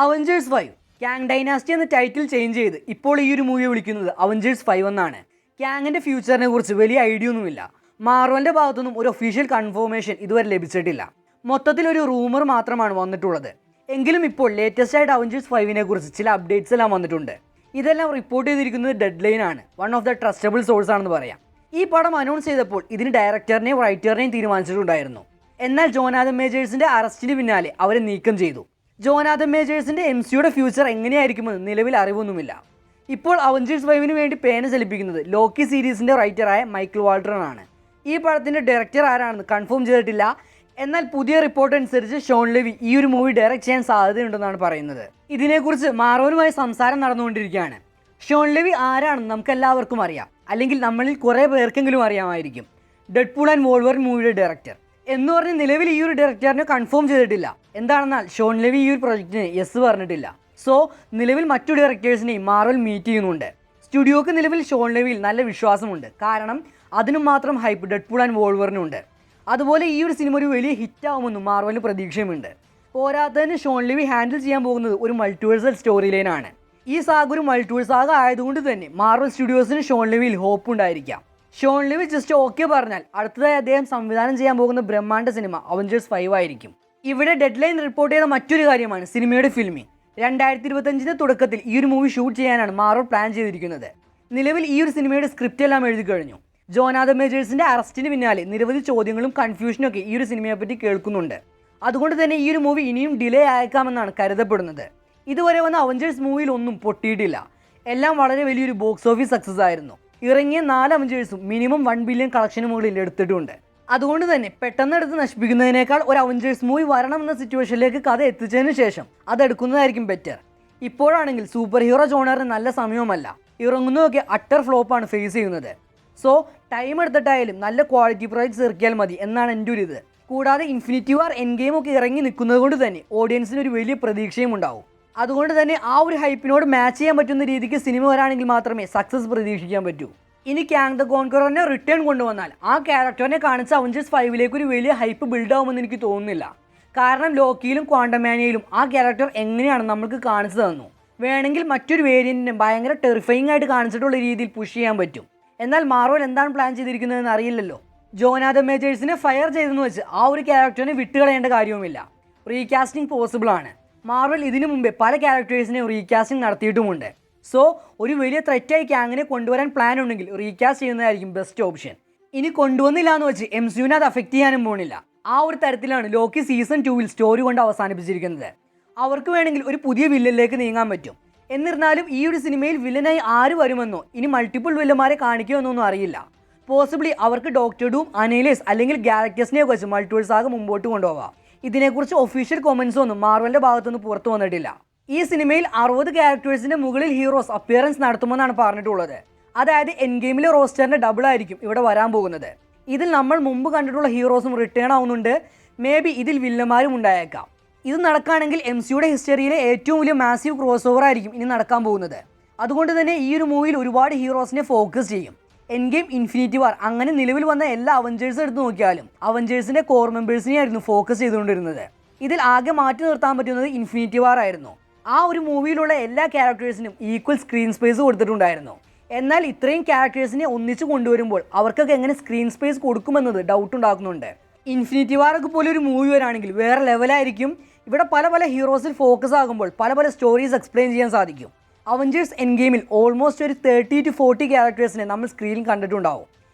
Avengers 5 Kang dynasty എന്ന title change ചെയ്ത് ഇപ്പോൾ ഈ ഒരു മൂവി വിളിക്കുന്നത് അവഞ്ചേഴ്സ് 5 എന്നാണ്. കാങ്ങിൻ്റെ ഫ്യൂച്ചറിനെ കുറിച്ച് വലിയ ഐഡിയ ഒന്നുമില്ല. മാർവലിൻ്റെ ഭാഗത്തുനിന്നും ഒരു ഒഫീഷ്യൽ കൺഫർമേഷൻ ഇതുവരെ ലഭിച്ചിട്ടില്ല. മൊത്തത്തിൽ ഒരു റൂമർ മാത്രമാണ് വന്നിട്ടുള്ളത്. എങ്കിലും ഇപ്പോൾ ലേറ്റസ്റ്റ് ആയിട്ട് അവഞ്ചേഴ്സ് 5നെ കുറിച്ച് ചില അപ്ഡേറ്റ്സ് എല്ലാം വന്നിട്ടുണ്ട്. ഇതെല്ലാം റിപ്പോർട്ട് ചെയ്തിരിക്കുന്നത് ഡെഡ്ലൈൻ ആണ്, one of the trustable source ആണെന്ന് പറയാം. ഈ പടം അനൗൺസ് ചെയ്തപ്പോൾ ഇതിന് ഡയറക്ടറിനെയും റൈറ്ററിനെയും തീരുമാനിച്ചിട്ടുണ്ടായിരുന്നു. എന്നാൽ ജോനാഥൻ മേജേഴ്സിൻ്റെ അറസ്റ്റിന് പിന്നാലെ അവരെ നീക്കം ചെയ്തു. ജോനാഥൻ മേജേഴ്സിൻ്റെ MCUയുടെ ഫ്യൂച്ചർ എങ്ങനെയായിരിക്കുമെന്ന് നിലവിൽ അറിവൊന്നുമില്ല. ഇപ്പോൾ അവഞ്ചേഴ്സ് 5ന് വേണ്ടി പേന ചലിപ്പിക്കുന്നത് ലോക്കി സീരീസിൻ്റെ റൈറ്ററായ മൈക്കിൾ വാൾട്ടറാണ്. ഈ പടത്തിൻ്റെ ഡയറക്ടർ ആരാണെന്ന് കൺഫേം ചെയ്തിട്ടില്ല. എന്നാൽ പുതിയ റിപ്പോർട്ട് അനുസരിച്ച് ഷോൺ ലെവി ഈ ഒരു മൂവി ഡയറക്റ്റ് ചെയ്യാൻ സാധ്യതയുണ്ടെന്നാണ് പറയുന്നത്. ഇതിനെക്കുറിച്ച് മാർവലുമായി സംസാരം നടന്നുകൊണ്ടിരിക്കുകയാണ്. ഷോൺ ലെവി ആരാണെന്ന് നമുക്കെല്ലാവർക്കും അറിയാം, അല്ലെങ്കിൽ നമ്മളിൽ കുറേ പേർക്കെങ്കിലും അറിയാമായിരിക്കും. ഡെഡ്പൂൾ ആൻഡ് വോൾവറിൻ മൂവിയുടെ ഡയറക്ടർ എന്ന് പറഞ്ഞ് നിലവിൽ ഈ ഒരു ഡയറക്ടറിനെ കൺഫേം ചെയ്തിട്ടില്ല. എന്താണെന്നാൽ ഷോൺ ലെവി ഈ ഒരു പ്രൊജക്റ്റിന് യെസ് പറഞ്ഞിട്ടില്ല. സോ നിലവിൽ മറ്റു ഡയറക്ടേഴ്സിനെയും മാർവൽ മീറ്റ് ചെയ്യുന്നുണ്ട്. സ്റ്റുഡിയോക്ക് നിലവിൽ ഷോൺ ലെവിയിൽ നല്ല വിശ്വാസമുണ്ട്. കാരണം അതിനും മാത്രം ഹൈപ്പ് ഡെഡ്പൂൾ ആൻഡ് വോൾവറിനുണ്ട്. അതുപോലെ ഈ ഒരു സിനിമ ഒരു വലിയ ഹിറ്റാവുമെന്നും മാർവലിന് പ്രതീക്ഷയുമുണ്ട്. പോരാത്തതിന് ഷോൺ ലെവി ഹാൻഡിൽ ചെയ്യാൻ പോകുന്നത് ഒരു മൾട്ടിവേഴ്സൽ സ്റ്റോറി ലൈനാണ്. ഈ സാഗ ഒരു മൾട്ടിവേഴ്സ് സാഗ ആയതുകൊണ്ട് തന്നെ മാർവൽ സ്റ്റുഡിയോസിന് ഷോൺ ലെവിയിൽ ഹോപ്പ് ഉണ്ടായിരിക്കാം. ഷോൺ ലെവി ജസ്റ്റ് ഓക്കെ പറഞ്ഞാൽ അടുത്തതായി അദ്ദേഹം സംവിധാനം ചെയ്യാൻ പോകുന്ന ബ്രഹ്മാണ്ഡ സിനിമ അവഞ്ചേഴ്സ് 5 ആയിരിക്കും. ഇവിടെ ഡെഡ്ലൈൻ റിപ്പോർട്ട് ചെയ്ത മറ്റൊരു കാര്യമാണ് സിനിമയുടെ ഫിലിമിംഗ്. 2025 തുടക്കത്തിൽ ഈ ഒരു മൂവി ഷൂട്ട് ചെയ്യാനാണ് മാർവൽ പ്ലാൻ ചെയ്തിരിക്കുന്നത്. നിലവിൽ ഈ ഒരു സിനിമയുടെ സ്ക്രിപ്റ്റ് എല്ലാം എഴുതി കഴിഞ്ഞു. ജോനാഥൻ മേജേഴ്സിൻ്റെ അറസ്റ്റിന് പിന്നാലെ നിരവധി ചോദ്യങ്ങളും കൺഫ്യൂഷനും ഒക്കെ ഈ ഒരു സിനിമയെപ്പറ്റി കേൾക്കുന്നുണ്ട്. അതുകൊണ്ട് തന്നെ ഈ ഒരു മൂവി ഇനിയും ഡിലേ ആയേക്കാമെന്നാണ് കരുതപ്പെടുന്നത്. ഇതുവരെ വന്ന അവഞ്ചേഴ്സ് മൂവിയിൽ ഒന്നും പൊട്ടിയിട്ടില്ല. എല്ലാം വളരെ വലിയൊരു ബോക്സ് ഓഫീസ് സക്സസ് ആയിരുന്നു. ഇറങ്ങിയ 4 അവഞ്ചേഴ്സും മിനിമം 1 ബില്യൺ കളക്ഷന് മുകളിൽ എടുത്തിട്ടുണ്ട്. അതുകൊണ്ട് തന്നെ പെട്ടെന്ന് എടുത്ത് നശിപ്പിക്കുന്നതിനേക്കാൾ ഒരു അവഞ്ചേഴ്സ് മൂവി വരണമെന്ന സിറ്റുവേഷനിലേക്ക് കഥ എത്തിച്ചതിന് ശേഷം അതെടുക്കുന്നതായിരിക്കും ബെറ്റർ. ഇപ്പോഴാണെങ്കിൽ സൂപ്പർ ഹീറോ ജോണറിന് നല്ല സമയവുമല്ല. ഇറങ്ങുന്നതൊക്കെ അട്ടർ ഫ്ലോപ്പാണ് ഫേസ് ചെയ്യുന്നത്. സോ ടൈം എടുത്തിട്ടായാലും നല്ല ക്വാളിറ്റി പ്രോജക്ട്സ് ഇറക്കിയാൽ മതി എന്നാണ് എൻ്റെ ഒരു ഇത്. കൂടാതെ ഇൻഫിനിറ്റി വാർ എൻഡ് ഗെയിം ഒക്കെ ഇറങ്ങി നിൽക്കുന്നത് കൊണ്ട് തന്നെ ഓഡിയൻസിന് ഒരു വലിയ പ്രതീക്ഷയും ഉണ്ടാവും. അതുകൊണ്ട് തന്നെ ആ ഒരു ഹൈപ്പിനോട് മാച്ച് ചെയ്യാൻ പറ്റുന്ന രീതിക്ക് സിനിമ വരാണെങ്കിൽ മാത്രമേ സക്സസ് പ്രതീക്ഷിക്കാൻ പറ്റൂ. ഇനി കാങ് ദ കോൺക്വററിനെ റിട്ടേൺ കൊണ്ടുവന്നാൽ ആ ക്യാരക്ടറിനെ കാണിച്ച അവഞ്ചേഴ്സ് 5ലേക്ക് ഒരു വലിയ ഹൈപ്പ് ബിൽഡ് ആവുമെന്ന് എനിക്ക് തോന്നുന്നില്ല. കാരണം ലോക്കിയിലും ക്വാണ്ടമാനിയയിലും ആ ക്യാരക്ടർ എങ്ങനെയാണ് നമുക്ക് കാണിച്ചു തന്നു. വേണമെങ്കിൽ മറ്റൊരു വേരിയൻറ്റിനെ ഭയങ്കര ടെറിഫയിങ് ആയിട്ട് കാണിച്ചിട്ടുള്ള രീതിയിൽ പുഷ് ചെയ്യാൻ പറ്റും. എന്നാൽ മാർവൽ എന്താണ് പ്ലാൻ ചെയ്തിരിക്കുന്നതെന്ന് അറിയില്ലല്ലോ. ജോനാഥൻ മേജേഴ്സിനെ ഫയർ ചെയ്തെന്ന് വെച്ച് ആ ഒരു ക്യാരക്ടറിനെ വിട്ടുകളയേണ്ട കാര്യവുമില്ല. റീകാസ്റ്റിംഗ് പോസിബിൾ ആണ്. മാർവൽ ഇതിനു മുമ്പേ പല ക്യാരക്ടേഴ്സിനെ റീകാസ്റ്റിംഗ് നടത്തിയിട്ടുമുണ്ട്. സോ ഒരു വലിയ ത്രെറ്റായി കാങ്ങിനെ കൊണ്ടുവരാൻ പ്ലാൻ ഉണ്ടെങ്കിൽ റീകാസ്റ്റ് ചെയ്യുന്നതായിരിക്കും ബെസ്റ്റ് ഓപ്ഷൻ. ഇനി കൊണ്ടുവന്നില്ല എന്ന് വെച്ച് MCUവിനെ അത് അഫക്റ്റ് ചെയ്യാനും പോകുന്നില്ല. ആ ഒരു തരത്തിലാണ് ലോക്കി സീസൺ 2 സ്റ്റോറി കൊണ്ട് അവസാനിപ്പിച്ചിരിക്കുന്നത്. അവർക്ക് വേണമെങ്കിൽ ഒരു പുതിയ വില്ലനിലേക്ക് നീങ്ങാൻ പറ്റും. എന്നിരുന്നാലും ഈ ഒരു സിനിമയിൽ വില്ലനായി ആര് വരുമെന്നോ ഇനി മൾട്ടിപ്പിൾ വില്ലന്മാരെ കാണിക്കുമെന്നൊന്നും അറിയില്ല. പോസിബിളി അവർക്ക് ഡോക്ടർ ഡൂം, അനൈലേസ് അല്ലെങ്കിൽ ഗാലക്ടസിനെ വെച്ച് മൾട്ടിവേഴ്സ് ആകെ മുമ്പോട്ട് കൊണ്ടുപോകാം. ഇതിനെക്കുറിച്ച് ഒഫീഷ്യൽ കൊമൻസ് ഒന്നും മാർവലിൻ്റെ ഭാഗത്തുനിന്ന് പുറത്തു വന്നിട്ടില്ല. ഈ സിനിമയിൽ 60 ക്യാരക്ടേഴ്സിൻ്റെ മുകളിൽ ഹീറോസ് അപ്പിയറൻസ് നടത്തുമെന്നാണ് പറഞ്ഞിട്ടുള്ളത്. അതായത് എൻഡ് ഗെയിമിലെ റോസ്റ്ററിൻ്റെ ഡബിൾ ആയിരിക്കും ഇവിടെ വരാൻ പോകുന്നത്. ഇതിൽ നമ്മൾ മുമ്പ് കണ്ടിട്ടുള്ള ഹീറോസും റിട്ടേൺ ആവുന്നുണ്ട്. മേ ബി ഇതിൽ വില്ലന്മാരും ഉണ്ടായേക്കാം. ഇത് നടക്കുകയാണെങ്കിൽ MCUയുടെ ഹിസ്റ്ററിയിലെ ഏറ്റവും വലിയ മാസീവ് ക്രോസ് ഓവർ ആയിരിക്കും ഇനി നടക്കാൻ പോകുന്നത്. അതുകൊണ്ട് തന്നെ ഈ ഒരു മൂവിയിൽ ഒരുപാട് ഹീറോസിനെ ഫോക്കസ് ചെയ്യും. എൻഡ് ഗെയിം, ഇൻഫിനിറ്റി വാർ അങ്ങനെ നിലവിൽ വന്ന എല്ലാ അവഞ്ചേഴ്സും എടുത്ത് നോക്കിയാലും അവഞ്ചേഴ്സിൻ്റെ കോർ മെമ്പേഴ്സിനെയായിരുന്നു ഫോക്കസ് ചെയ്തുകൊണ്ടിരുന്നത്. ഇതിൽ ആകെ മാറ്റി നിർത്താൻ പറ്റുന്നത് ഇൻഫിനിറ്റി വാർ ആയിരുന്നു. ആ ഒരു മൂവിയിലുള്ള എല്ലാ ക്യാരക്ടേഴ്സിനും ഈക്വൽ സ്ക്രീൻ സ്പേസ് കൊടുത്തിട്ടുണ്ടായിരുന്നു. എന്നാൽ ഇത്രയും ക്യാരക്ടേഴ്സിനെ ഒന്നിച്ച് കൊണ്ടുവരുമ്പോൾ അവർക്കൊക്കെ എങ്ങനെ സ്ക്രീൻ സ്പേസ് കൊടുക്കുമെന്നത് ഡൗട്ട് ഉണ്ടാക്കുന്നുണ്ട്. ഇൻഫിനിറ്റി വാറൊക്കെ പോലെ ഒരു മൂവി വരാണെങ്കിൽ വേറെ ലെവലായിരിക്കും. ഇവിടെ പല പല ഹീറോസിൽ ഫോക്കസ് ആകുമ്പോൾ പല പല സ്റ്റോറീസ് എക്സ്പ്ലെയിൻ ചെയ്യാൻ സാധിക്കും. അവഞ്ചേഴ്സ് എൻഡ് ഗെയിമിൽ ഓൾമോസ്റ്റ് ഒരു 30 to 40 ക്യാരക്ടേഴ്സിനെ നമ്മൾ സ്ക്രീനിൽ കണ്ടിട്ടുണ്ടാവും.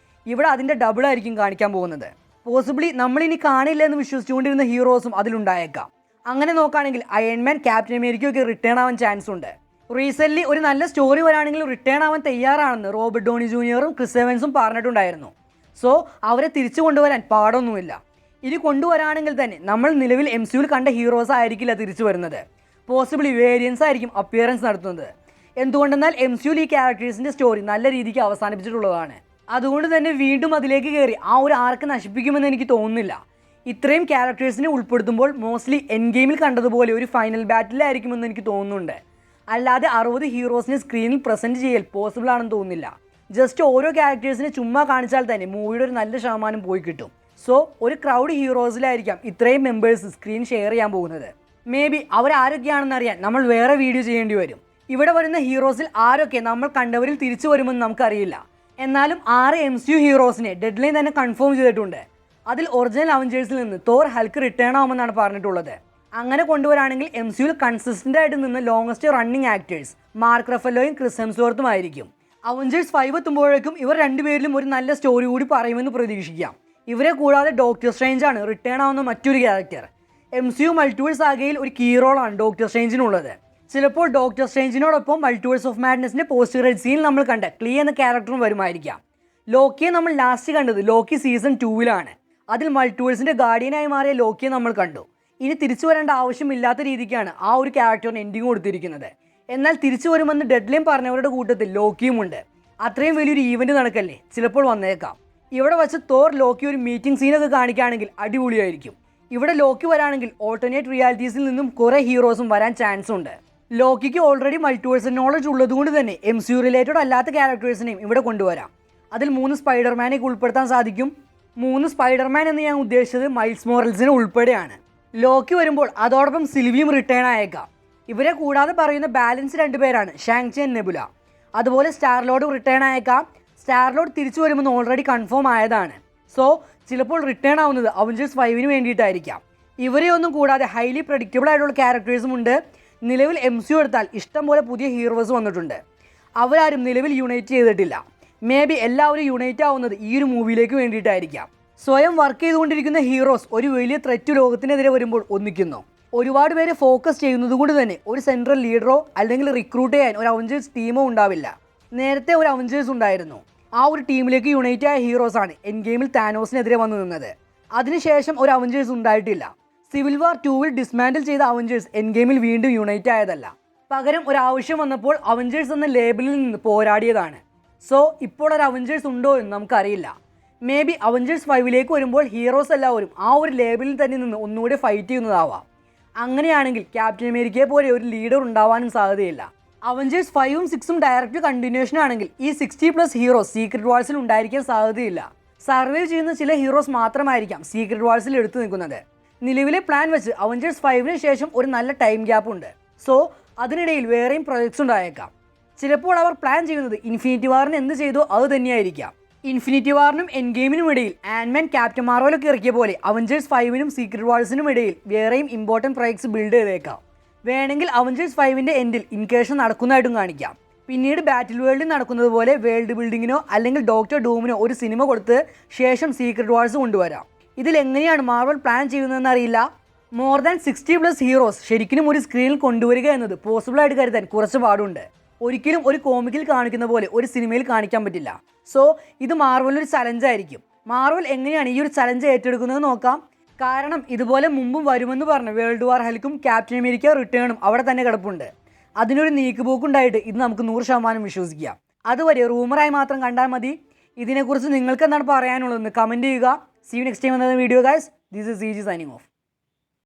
ഇവിടെ അതിൻ്റെ ഡബിൾ ആയിരിക്കും കാണിക്കാൻ പോകുന്നത്. പോസിബിളി നമ്മളിനി കാണില്ല എന്ന് വിശ്വസിച്ചുകൊണ്ടിരുന്ന ഹീറോസും അതിലുണ്ടായേക്കാം. അങ്ങനെ നോക്കുകയാണെങ്കിൽ അയൺമാൻ, ക്യാപ്റ്റൻ അമേരിക്കയൊക്കെ റിട്ടേൺ ആവാൻ ചാൻസ് ഉണ്ട്. റീസെൻ്റ്ലി ഒരു നല്ല സ്റ്റോറി വരാണെങ്കിൽ റിട്ടേൺ ആവാൻ തയ്യാറാണെന്ന് റോബർട്ട് ഡോണി ജൂനിയറും ക്രിസ് എവൻസും പറഞ്ഞിട്ടുണ്ടായിരുന്നു. സോ അവരെ തിരിച്ചു കൊണ്ടുവരാൻ പാടൊന്നുമില്ല. ഇനി കൊണ്ടുവരാണെങ്കിൽ തന്നെ നമ്മൾ നിലവിൽ MCUവിൽ കണ്ട ഹീറോസ് ആയിരിക്കില്ല തിരിച്ചു വരുന്നത്. പോസിബിളി വേരിയൻസ് ആയിരിക്കും അപ്പിയറൻസ് നടത്തുന്നത്. എന്തുകൊണ്ടെന്നാൽ MCUവിൽ ഈ ക്യാരക്ടേഴ്സിൻ്റെ സ്റ്റോറി നല്ല രീതിക്ക് അവസാനിപ്പിച്ചിട്ടുള്ളതാണ്. അതുകൊണ്ട് തന്നെ വീണ്ടും അതിലേക്ക് കയറി ആ ഒരു ആർക്ക് നശിപ്പിക്കുമെന്ന് എനിക്ക് തോന്നുന്നില്ല. ഇത്രയും ക്യാരക്ടേഴ്സിനെ ഉൾപ്പെടുത്തുമ്പോൾ മോസ്റ്റ്ലി എൻഡ് ഗെയിമിൽ കണ്ടതുപോലെ ഒരു ഫൈനൽ ബാറ്റിലായിരിക്കുമെന്ന് എനിക്ക് തോന്നുന്നുണ്ട്. അല്ലാതെ 60 ഹീറോസിനെ സ്ക്രീനിൽ പ്രസൻറ്റ് ചെയ്യൽ പോസിബിൾ ആണെന്ന് തോന്നുന്നില്ല. ജസ്റ്റ് ഓരോ ക്യാരക്ടേഴ്സിനെ ചുമ്മാ കാണിച്ചാൽ തന്നെ മൂവിയുടെ ഒരു നല്ല ശതമാനം പോയി കിട്ടും. സോ ഒരു ക്രൗഡ് ഹീറോസിലായിരിക്കാം ഇത്രയും മെമ്പേഴ്സ് സ്ക്രീൻ ഷെയർ ചെയ്യാൻ പോകുന്നത്. മേ ബി അവരാരൊക്കെയാണെന്ന് അറിയാൻ നമ്മൾ വേറെ വീഡിയോ ചെയ്യേണ്ടി വരും. ഇവിടെ വരുന്ന ഹീറോസിൽ ആരൊക്കെ നമ്മൾ കണ്ടവരിൽ തിരിച്ചു വരുമെന്ന് നമുക്കറിയില്ല. എന്നാലും 6 MCU ഹീറോസിനെ ഡെഡ്ലൈൻ തന്നെ കൺഫേം ചെയ്തിട്ടുണ്ട്. അതിൽ ഒറിജിനൽ അവഞ്ചേഴ്സിൽ നിന്ന് തോർ, ഹൽക്ക് റിട്ടേൺ ആവുമെന്നാണ് പറഞ്ഞിട്ടുള്ളത്. അങ്ങനെ കൊണ്ടുവരാണെങ്കിൽ MCUവിൽ കൺസിസ്റ്റൻ്റ് ആയിട്ട് നിന്ന് ലോങ്ങസ്റ്റ് റണ്ണിങ് ആക്ടേഴ്സ് മാർക്ക് റഫലോയും ക്രിസ് ഹെംസ്വർത്തും ആയിരിക്കും. അവഞ്ചേഴ്സ് 5 എത്തുമ്പോഴേക്കും ഇവർ രണ്ടുപേരിലും ഒരു നല്ല സ്റ്റോറി കൂടി പറയുമെന്ന് പ്രതീക്ഷിക്കാം. ഇവരെ കൂടാതെ ഡോക്ടർ സ്ട്രേഞ്ച് ആണ് റിട്ടേൺ ആവുന്ന മറ്റൊരു ക്യാരക്ടർ. MCU മൾട്ടിവേഴ്സ് ആകെയിൽ ഒരു കീ റോളാണ് ഡോക്ടർ സ്ട്രേഞ്ചിനുള്ളത്. ചിലപ്പോൾ ഡോക്ടർ സ്ട്രേഞ്ചിനോടൊപ്പം മൾട്ടിവേഴ്സ് ഓഫ് മാഡ്നസിൻ്റെ പോസ്റ്റ് ക്രെഡിറ്റ് സീൻ നമ്മൾ കണ്ട ക്ലീ എന്ന ക്യാരക്ടറും വരുമായിരിക്കാം. ലോക്കിയെ നമ്മൾ ലാസ്റ്റ് കണ്ടത് ലോക്കി സീസൺ 2-ലാണ്. അതിൽ മൾട്ടിവേഴ്സിൻ്റെ ഗാർഡിയനായി മാറിയ ലോക്കിയെ നമ്മൾ കണ്ടു. ഇനി തിരിച്ചു വരേണ്ട ആവശ്യമില്ലാത്ത രീതിക്കാണ് ആ ഒരു ക്യാരക്ടറിന് എൻഡിങ് കൊടുത്തിരിക്കുന്നത്. എന്നാൽ തിരിച്ചു വരുമെന്ന് ഡെഡ്ലൈൻ പറഞ്ഞവരുടെ കൂട്ടത്തിൽ ലോക്കിയുമുണ്ട്. അത്രയും വലിയൊരു ഈവൻറ്റ് നടക്കല്ലേ, ചിലപ്പോൾ വന്നേക്കാം. ഇവിടെ വച്ച് തോർ ലോക്കി ഒരു മീറ്റിംഗ് സീനൊക്കെ കാണിക്കുകയാണെങ്കിൽ അടിപൊളിയായിരിക്കും. ഇവിടെ ലോക്കി വരാണെങ്കിൽ ഓൾട്ടർനേറ്റ് റിയാലിറ്റീസിൽ നിന്നും കുറേ ഹീറോസും വരാൻ ചാൻസ് ഉണ്ട്. ലോക്കിക്ക് ഓൾറെഡി മൾട്ടിവേഴ്സ് നോളജ് ഉള്ളതുകൊണ്ട് തന്നെ MCU റിലേറ്റഡ് അല്ലാത്ത ക്യാരക്ടേഴ്സിനെയും ഇവിടെ കൊണ്ടുവരാം. അതിൽ 3 സ്പൈഡർമാനെ ഉൾപ്പെടുത്താൻ സാധിക്കും. 3 സ്പൈഡർമാൻ എന്ന് ഞാൻ ഉദ്ദേശിച്ചത് മൈൽസ് മോറൽസിനെ ഉൾപ്പെടെയാണ്. ലോക്കി വരുമ്പോൾ അതോടൊപ്പം സിൽവിയും റിട്ടേൺ ആയേക്കാം. ഇവരെ കൂടാതെ പറയുന്ന ബാലൻസ് 2 പേരാണ് ഷാങ്ചി ആൻഡ് നെബുല. അതുപോലെ സ്റ്റാർ ലോർഡും റിട്ടേൺ ആയേക്കാം. സ്റ്റാർ ലോർഡ് തിരിച്ചു വരുമെന്ന് ഓൾറെഡി കൺഫേം ആയതാണ്. സോ ചിലപ്പോൾ റിട്ടേൺ ആവുന്നത് അവഞ്ചേഴ്സ് 5-ന് വേണ്ടിയിട്ടായിരിക്കാം. ഇവരെയൊന്നും കൂടാതെ ഹൈലി പ്രഡിക്റ്റബിൾ ആയിട്ടുള്ള ക്യാരക്ടേഴ്സും ഉണ്ട്. നിലവിൽ MCU എടുത്താൽ ഇഷ്ടംപോലെ പുതിയ ഹീറോസ് വന്നിട്ടുണ്ട്. അവരാരും നിലവിൽ യുണൈറ്റ് ചെയ്തിട്ടില്ല. മേ ബി എല്ലാവരും യുണൈറ്റ് ആവുന്നത് ഈ ഒരു മൂവിയിലേക്ക് വേണ്ടിയിട്ടായിരിക്കാം. സ്വയം വർക്ക് ചെയ്തുകൊണ്ടിരിക്കുന്ന ഹീറോസ് ഒരു വലിയ ത്രെറ്റ് ലോകത്തിനെതിരെ വരുമ്പോൾ ഒന്നിക്കുന്നു. ഒരുപാട് പേരെ ഫോക്കസ് ചെയ്യുന്നത് കൊണ്ട് തന്നെ ഒരു സെൻട്രൽ ലീഡറോ അല്ലെങ്കിൽ റിക്രൂട്ട് ചെയ്യാൻ ഒരു അവഞ്ചേഴ്സ് ടീമോ ഉണ്ടാവില്ല. നേരത്തെ ഒരു അവഞ്ചേഴ്സ് ഉണ്ടായിരുന്നു. ആ ഒരു ടീമിലേക്ക് യുണൈറ്റ് ആയ ഹീറോസാണ് എൻഡ് ഗെയിമിൽ താനോസിനെതിരെ വന്നു നിന്നത്. അതിനുശേഷം ഒരു അവഞ്ചേഴ്സ് ഉണ്ടായിട്ടില്ല. സിവിൽ വാർ 2-ൽ ഡിസ്മാൻഡിൽ ചെയ്ത അവഞ്ചേഴ്സ് എൻഡ് ഗെയിമിൽ വീണ്ടും യുണൈറ്റ് ആയതല്ല. പകരം ഒരു ആവശ്യം വന്നപ്പോൾ അവഞ്ചേഴ്സ് എന്ന ലേബലിൽ നിന്ന് പോരാടിയതാണ്. സോ ഇപ്പോൾ ഒരു അവഞ്ചേഴ്സ് ഉണ്ടോ എന്ന് നമുക്കറിയില്ല. മേ ബി അവഞ്ചേഴ്സ് 5-ലേക്ക് വരുമ്പോൾ ഹീറോസ് എല്ലാവരും ആ ഒരു ലേബലിൽ തന്നെ നിന്ന് ഒന്നുകൂടി ഫൈറ്റ് ചെയ്യുന്നതാവാം. അങ്ങനെയാണെങ്കിൽ ക്യാപ്റ്റൻ അമേരിക്കയെ പോലെ ഒരു ലീഡർ ഉണ്ടാവാനും സാധ്യതയില്ല. അവഞ്ചേഴ്സ് 5-ഉം 6-ഉം ഡയറക്റ്റ് കണ്ടിന്യൂഷൻ ആണെങ്കിൽ ഈ 60+ ഹീറോസ് സീക്രട്ട് വാഴ്സിൽ ഉണ്ടായിരിക്കാൻ സാധ്യതയില്ല. സർവൈവ് ചെയ്യുന്ന ചില ഹീറോസ് മാത്രമായിരിക്കാം സീക്രട്ട് വാഴ്സിൽ എടുത്തു നിൽക്കുന്നത്. നിലവിലെ പ്ലാൻ വെച്ച് അവഞ്ചേഴ്സ് 5-ന് ശേഷം ഒരു നല്ല ടൈം ഗ്യാപ്പ് ഉണ്ട്. സോ അതിനിടയിൽ വേറെയും പ്രൊജക്ട്സ് ഉണ്ടായേക്കാം. ചിലപ്പോൾ അവർ പ്ലാൻ ചെയ്യുന്നത് ഇൻഫിനിറ്റി വാറിന് എന്ത് ചെയ്തോ അത് തന്നെയായിരിക്കാം. ഇൻഫിനിറ്റി വാറിനും എൻഡ് ഗെയിമിനും ഇടയിൽ ആൻഡ്മാൻ, ക്യാപ്റ്റൻ മാർവലൊക്കെ ഇറക്കിയ പോലെ അവഞ്ചേഴ്സ് 5-നും സീക്രട്ട് വാഴ്സിനും ഇടയിൽ വേറെയും ഇമ്പോർട്ടൻറ്റ് പ്രൊജക്ട്സ് ബിൽഡ് ചെയ്തേക്കാം. വേണമെങ്കിൽ അവഞ്ചേഴ്സ് 5-ന്റെ എൻഡിൽ ഇൻകേഷൻ നടക്കുന്നതായിട്ടും കാണിക്കാം. പിന്നീട് ബാറ്റിൽ വേൾഡിൽ നടക്കുന്നത് പോലെ വേൾഡ് ബിൽഡിങ്ങിനോ അല്ലെങ്കിൽ ഡോക്ടർ ഡൂമിനോ ഒരു സിനിമ കൊടുത്ത് ശേഷം സീക്രട്ട് വാഴ്സ് കൊണ്ടുവരാം. ഇതിലെങ്ങനെയാണ് മാർവൽ പ്ലാൻ ചെയ്യുന്നതെന്ന് അറിയില്ല. മോർ ദാൻ 60+ ഹീറോസ് ശരിക്കും ഒരു സ്ക്രീനിൽ കൊണ്ടുവരിക എന്നത് പോസിബിളായിട്ട് കരുതാൻ കുറച്ച് പാടുണ്ട്. ഒരിക്കലും ഒരു കോമിക്കിൽ കാണിക്കുന്ന പോലെ ഒരു സിനിമയിൽ കാണിക്കാൻ പറ്റില്ല. സോ ഇത് മാർവലൊരു ചലഞ്ചായിരിക്കും. മാർവൽ എങ്ങനെയാണ് ഈ ഒരു ചലഞ്ച് ഏറ്റെടുക്കുന്നത് നോക്കാം. കാരണം ഇതുപോലെ മുമ്പും വരുമെന്ന് പറഞ്ഞ് വേൾഡ് വാർ ഹൽക്കും ക്യാപ്റ്റൻ അമേരിക്ക റിട്ടേണും അവിടെ തന്നെ കിടപ്പുണ്ട്. അതിനൊരു നീക്കുപോക്കുണ്ടായിട്ട് ഇത് നമുക്ക് 100% വിശ്വസിക്കാം. അതുവരെ റൂമറായി മാത്രം കണ്ടാൽ മതി. ഇതിനെക്കുറിച്ച് നിങ്ങൾക്ക് എന്താണ് പറയാനുള്ളതെന്ന് കമൻറ്റ് ചെയ്യുക. See you next time in another video guys. This is CG signing off.